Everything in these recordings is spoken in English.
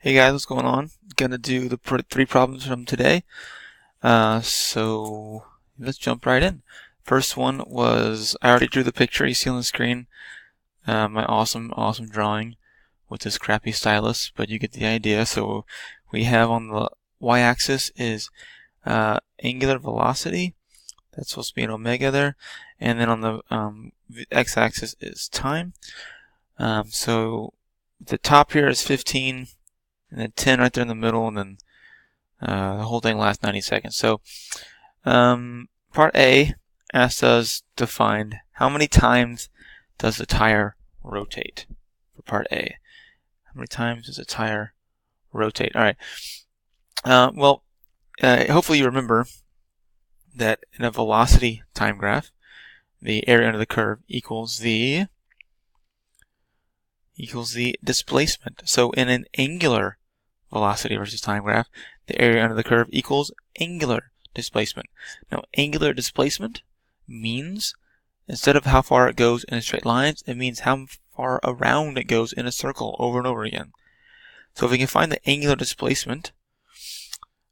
Hey guys, what's going on? Gonna do the three problems from today. So let's jump right in. First one was, I already drew the picture you see on the screen. My awesome drawing with this crappy stylus, but you get the idea. So we have on the y-axis is angular velocity. That's supposed to be an omega there. And then on the x-axis is time. So the top here is 15. And then 10 right there in the middle, and then the whole thing lasts 90 seconds. So part A asks us to find how many times does the tire rotate for part A. How many times does the tire rotate? All right. Hopefully you remember that in a velocity time graph, the area under the curve equals the displacement. So in an angular velocity versus time graph, the area under the curve equals angular displacement. Now, angular displacement means instead of how far it goes in straight lines, it means how far around it goes in a circle over and over again. So if we can find the angular displacement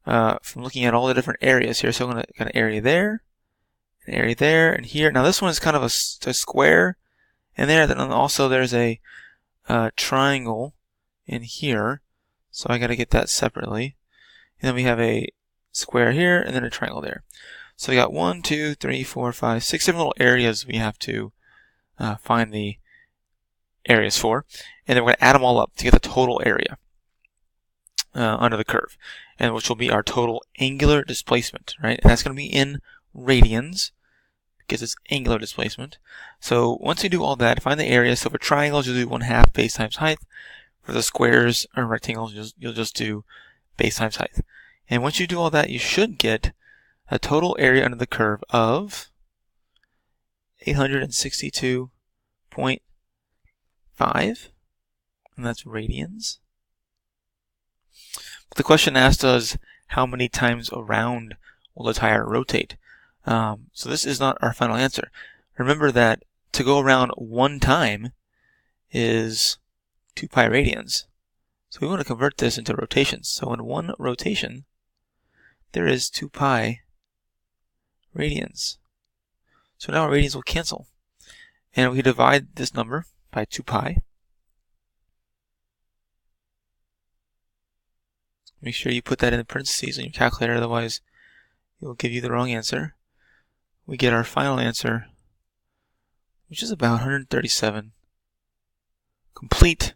from looking at all the different areas here, so I'm going to got an area there, and here. Now this one is kind of a square in there. Then also there's a triangle in here. So I got to get that separately. And then we have a square here and then a triangle there. So we got 1, 2, 3, 4, 5, 6 different little areas we have to find the areas for. And then we're going to add them all up to get the total area under the curve, and which will be our total angular displacement, right? And that's going to be in radians because it's angular displacement. So once you do all that, find the area. So for triangles, you'll do 1/2 base times height. For the squares or rectangles, you'll just do base times height. And once you do all that, you should get a total area under the curve of 862.5, and that's radians. But the question asked us how many times around will the tire rotate. So this is not our final answer. Remember that to go around one time is 2 pi radians. So we want to convert this into rotations. So in one rotation, there is 2 pi radians. So now our radians will cancel. And we divide this number by 2 pi. Make sure you put that in the parentheses in your calculator, otherwise it will give you the wrong answer. We get our final answer, which is about 137 complete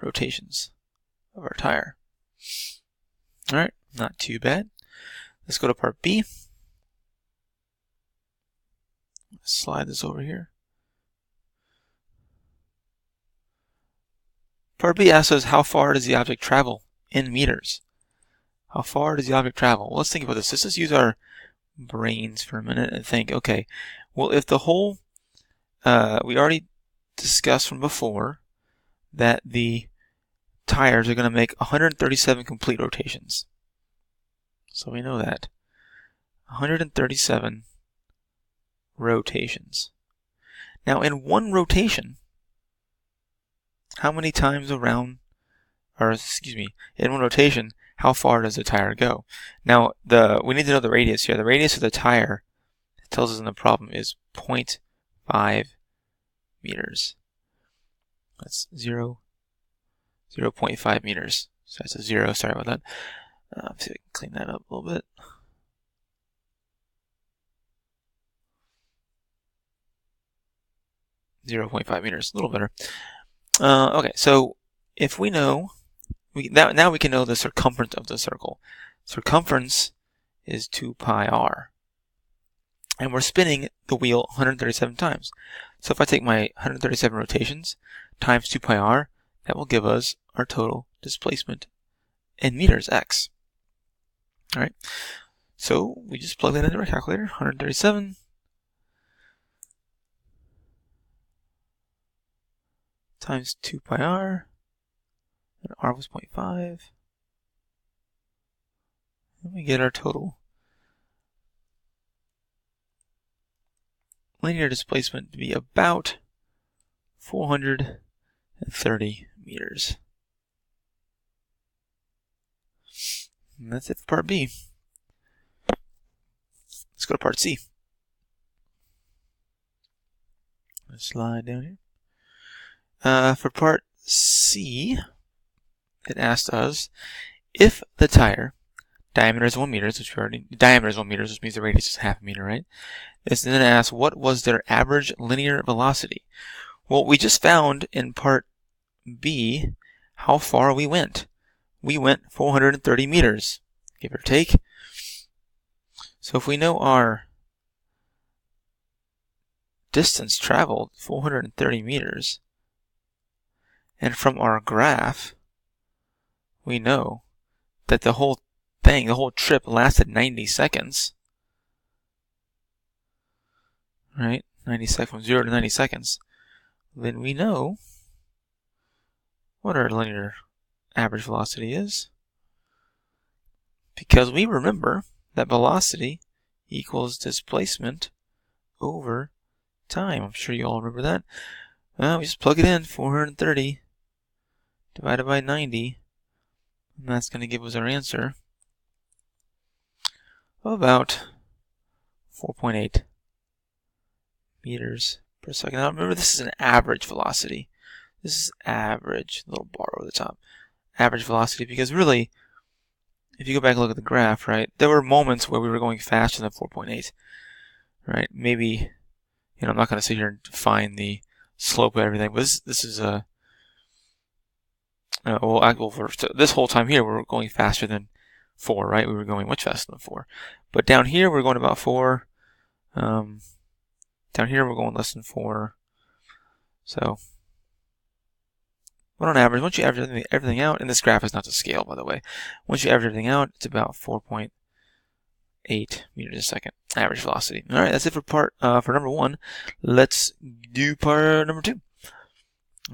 rotations of our tire. Alright, not too bad. Let's go to part B. Slide this over here. Part B asks us how far does the object travel in meters? How far does the object travel? Well, let's think about this. Let's just use our brains for a minute and think, okay, well, if the whole, we already discussed from before that the tires are going to make 137 complete rotations. So we know that. 137 rotations. Now, in one rotation, how many times around, in one rotation, how far does the tire go? Now, we need to know the radius here. The radius of the tire, it tells us in the problem, is 0.5 meters. That's 0.5 meters. So that's a 0. Sorry about that. Let's see if we can clean that up a little bit. .5 meters, a little better. Okay, so if we know, now we can know the circumference of the circle. Circumference is 2 pi r. And we're spinning the wheel 137 times. So if I take my 137 rotations times 2 pi r, that will give us our total displacement in meters, x. Alright, so we just plug that into our calculator, 137 times 2 pi r, and r was 0.5, and we get our total linear displacement to be about 430 meters. And that's it for part B. Let's go to part C. Let's slide down here. For part C, it asked us if the tire diameter is 1 meter, which we already diameter is 1 meter, which means the radius is half a meter, right? It's then asked what was their average linear velocity. Well, we just found in part B how far we went. We went 430 meters, give or take. So if we know our distance traveled, 430 meters, and from our graph, we know that the whole trip lasted 90 seconds, right? 90 seconds, from 0 to 90 seconds. Then we know what our linear average velocity is, because we remember that velocity equals displacement over time. I'm sure you all remember that. Well, we just plug it in, 430 divided by 90, and that's going to give us our answer of about 4.8 meters per second. Now remember, this is an average velocity. This is average, little bar over the top. Average velocity, because really, if you go back and look at the graph, right, there were moments where we were going faster than 4.8, right? Maybe, I'm not going to sit here and define the slope of everything, but this is a for this whole time here, we're going faster than 4, right? We were going much faster than 4. But down here, we're going about 4. Down here, we're going less than 4. So, but on average, once you average everything out, and this graph is not to scale, by the way, once you average everything out, it's about 4.8 meters a second, average velocity. All right, that's it for number 1. Let's do part number 2. I'm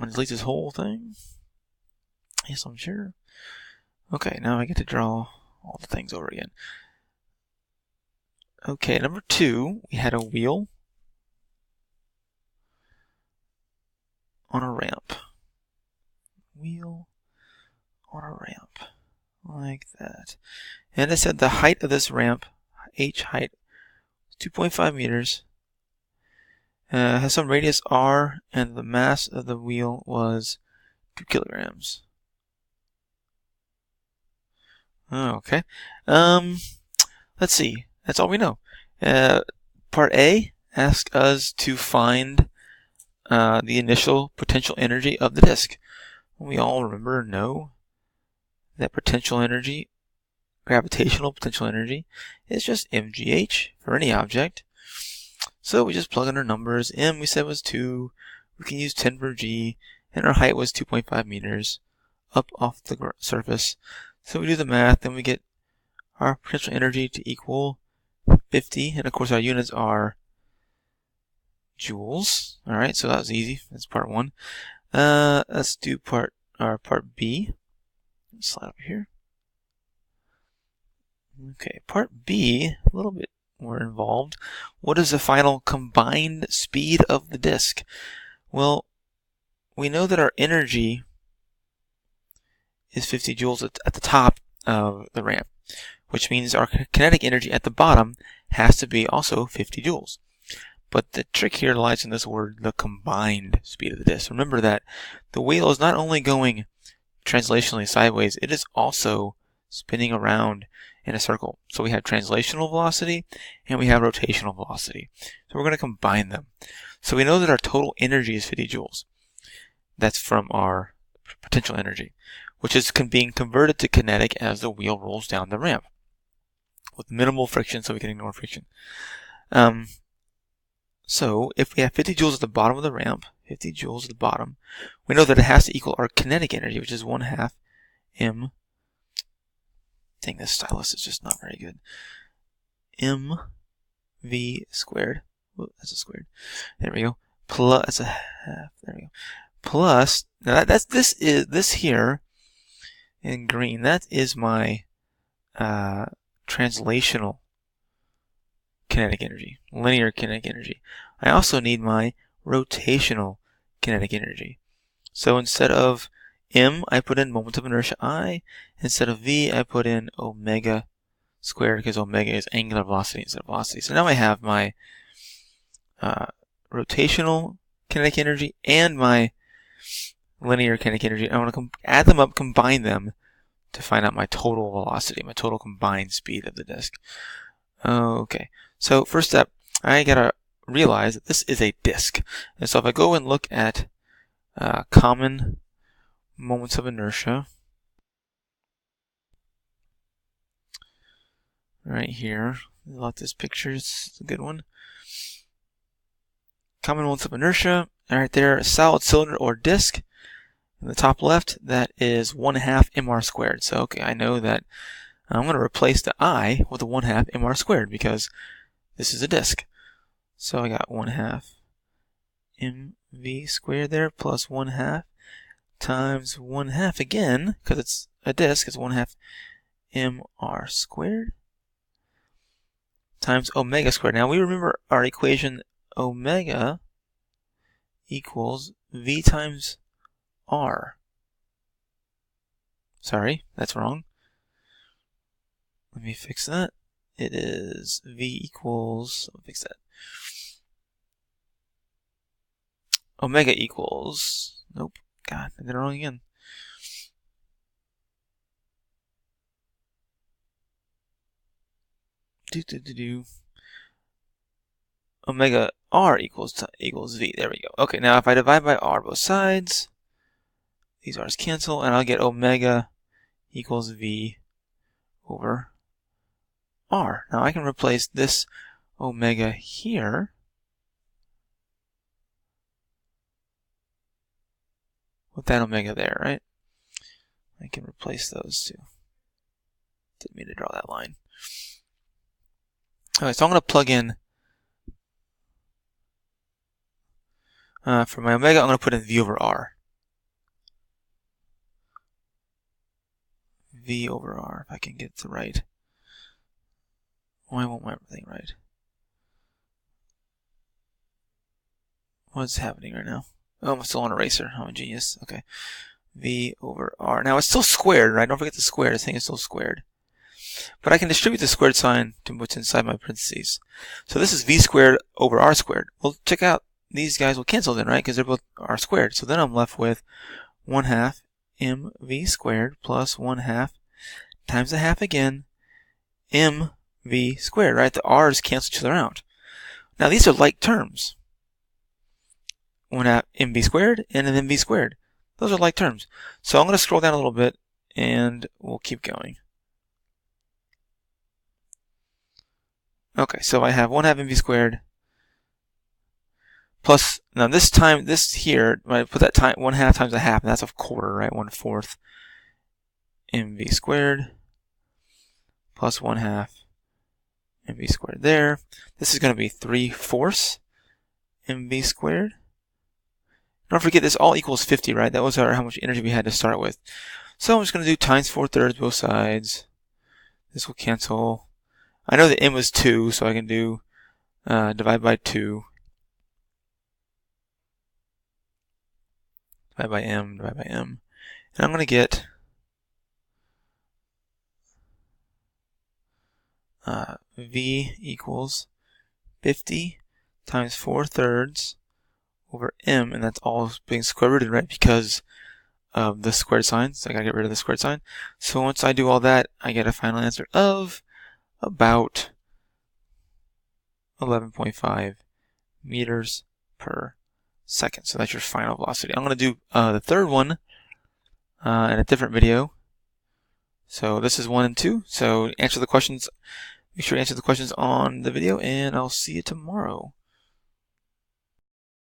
going to delete this whole thing. Yes, I'm sure. Okay, now I get to draw all the things over again. Okay, number 2, we had a wheel on a ramp. Wheel on a ramp, like that. And I said the height of this ramp, h height, 2.5 meters. Has some radius r, and the mass of the wheel was 2 kilograms. Okay. Let's see. That's all we know. Part A asks us to find the initial potential energy of the disk. We all know that potential energy, gravitational potential energy, is just mgh for any object. So we just plug in our numbers. M we said was 2. We can use 10 per g, and our height was 2.5 meters up off the surface. So we do the math, then we get our potential energy to equal 50, and of course our units are joules. All right, so that was easy. That's part 1. Let's do part B. Slide over here. Okay, part B, a little bit more involved. What is the final combined speed of the disk? Well, we know that our energy is 50 joules at the top of the ramp, which means our kinetic energy at the bottom has to be also 50 joules. But the trick here lies in this word, the combined speed of the disk. Remember that the wheel is not only going translationally sideways, it is also spinning around in a circle. So we have translational velocity and we have rotational velocity. So we're going to combine them. So we know that our total energy is 50 joules. That's from our potential energy, which is being converted to kinetic as the wheel rolls down the ramp with minimal friction, so we can ignore friction. So if we have 50 joules at the bottom of the ramp, 50 joules at the bottom, we know that it has to equal our kinetic energy, which is 1/2 m. Dang, this stylus is just not very good. mv squared. Whoa, that's a squared. There we go. Plus, that's a half. There we go. Plus, now this here in green. That is my translational kinetic energy, linear kinetic energy. I also need my rotational kinetic energy. So instead of m, I put in moment of inertia I. Instead of v, I put in omega squared, because omega is angular velocity instead of velocity. So now I have my rotational kinetic energy and my linear kinetic energy. I want to add them up, combine them to find out my total velocity, my total combined speed of the disk. Okay, so first step, I gotta realize that this is a disk. And so if I go and look at common moments of inertia, right here, I like this picture, it's a good one. Common moments of inertia, right there, a solid cylinder or disk. In the top left, that is 1/2 mr squared. So okay, I know that I'm going to replace the I with a 1/2 mr squared because this is a disk. So I got 1/2 mv squared there plus 1/2 times 1/2 again, because it's a disk, it's 1/2 mr squared times omega squared. Now we remember our equation, omega equals v times r. Sorry, that's wrong. Let me fix that. It is v equals, let me fix that. Omega equals, nope, God, I did it wrong again. Omega r equals v. There we go. Okay, now if I divide by r both sides, these r's cancel, and I'll get omega equals v over r. Now I can replace this omega here with that omega there, right? I can replace those two. Didn't mean to draw that line. Alright, so I'm going to plug in for my omega, I'm going to put in v over r. V over r, if I can get it right. Why won't my everything right? What's happening right now? Oh, I'm still on eraser. I'm a genius. Okay. V over r. Now it's still squared, right? Don't forget the square. This thing is still squared. But I can distribute the squared sign to what's inside my parentheses. So this is v squared over r squared. Well, check out. These guys will cancel then, right? Because they're both r squared. So then I'm left with 1/2 mv squared plus 1/2 times the half again mv squared, right? The r's cancel each other out. Now these are like terms. 1/2 mv squared and an mv squared. Those are like terms. So I'm going to scroll down a little bit and we'll keep going. Okay, so I have 1/2 mv squared plus, now this time, this here, when I put that time, 1/2 times a half, and that's a quarter, right? 1/4 mv squared plus 1/2 mv squared there. This is going to be 3/4 mv squared. Don't forget this all equals 50, right? That was how much energy we had to start with. So I'm just going to do times 4/3 both sides. This will cancel. I know the m was 2, so I can do divide by 2. Divide by m, divide by m. And I'm going to get v equals 50 times 4/3 over m, and that's all being square rooted, right, because of the squared sign. So I gotta get rid of the squared sign. So once I do all that, I get a final answer of about 11.5 meters per second. So that's your final velocity. I'm going to do the third one in a different video. So this is 1 and 2. So answer the questions. Make sure to answer the questions on the video, and I'll see you tomorrow.